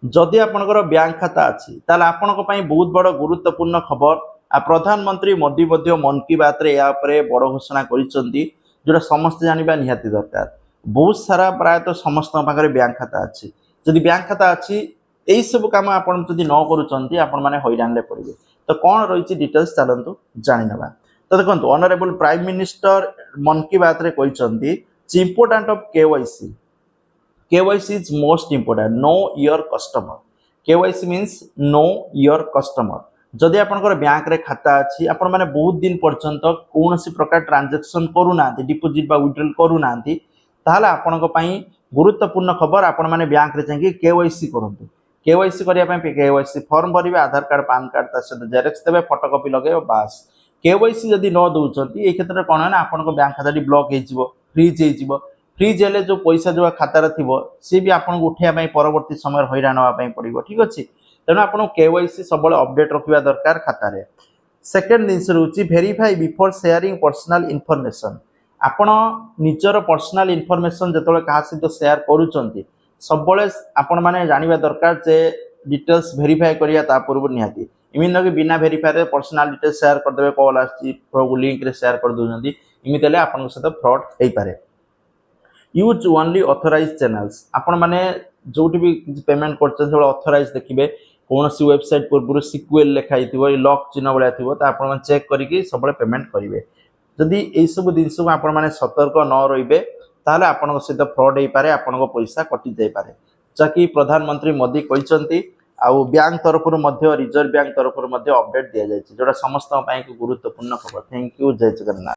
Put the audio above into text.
जदि आपणकर बैंक खाता अच्छी ताले आपणक पई बहुत बड़ गुरुत्वपूर्ण खबर आ प्रधानमंत्री मोदी मन की बात रे या उपरे बड़ घोषणा करिसंती जोटा समस्त जानिबा निहाती दरकार। बहुत सारा प्रायतः समस्त पाखरे बैंक खाता अच्छी जदि बैंक खाता अच्छी यही सब काम आपण जदि न करूचंती आपण माने हैरान ले पड़िबे। तो कौन रही डिटेल्स चलतु जानि नबा। तो देखो ऑनरेबल प्राइम मिनिस्टर मन की बात रे कहिसंती important of KYC KYC is most important. Know your customer. KYC means know your customer. जदि आपनकर बैंक रे खाता अछि आपण माने बहुत दिन पर्यंत कोनोसी प्रकार ट्रांजैक्शन करू नांती डिपॉजिट बा विथड्रॉल करू नांती ताहले आपनक पई गुरुत्वपूर्ण खबर आपण माने बैंक रे जांकी KYC करंतु। KYC करिया पई KYC फॉर्म भरिबे आधार कार्ड पैन कार्ड ता सहित जेरॉक्स देबे फोटोकॉपी लगेबे बास। KYC जदि न दउचंती ए क्षेत्र रे कोन है ना आपनक बैंक खाता ब्लॉक हे जिवो फ्रीज हे जिवो फ्रीज हेले जो पैसा जो खातार थी सी भी आपको उठाई परवर्ती समय हैरान होगा पड़ो। ठीक अच्छे तेणु आप KYC सब अपडेट रखा दरकार खातार। सेकेंड जिनस रोचे verify before sharing personal information. आपण निजर पर्सनल इनफॉरमेशन जो क्या सहित शेयर करुँच सब आपण मैंने जानवा दरकार जे डिटेल्स वेरीफाई करा पूर्व निहाती इमिन कि बिना वेरीफाई पर्सनल डिटेल्स शेयर करदे कॉल आसो लिंक शेयर कर दूसरी इमित आप सहित फ्रॉड हो पारे। यूज ओनली ऑथराइज चैनल्स आपण माने जोटी भी पेमेंट करछन सब ऑथराइज देखिबे कौन सी वेबसाइट पूर्व सिक्वेल लिखाई थी लॉक चिन्ह भाया थी तो आप चेक करके सब पेमेंट करेंगे। जदि यही सब जिनस को आपण माने सतर्क न रे ताहले आपण सहित फ्रॉड हो पारे आपण पैसा कटि जाई पारे जहाँकि प्रधानमंत्री मोदी कहते आउ बैंक तरफ रिजर्व बैंक तरफ अपडेट दि जाए जोटा समस्त गुरुत्वपूर्ण खबर। Thank you. जय जगन्नाथ।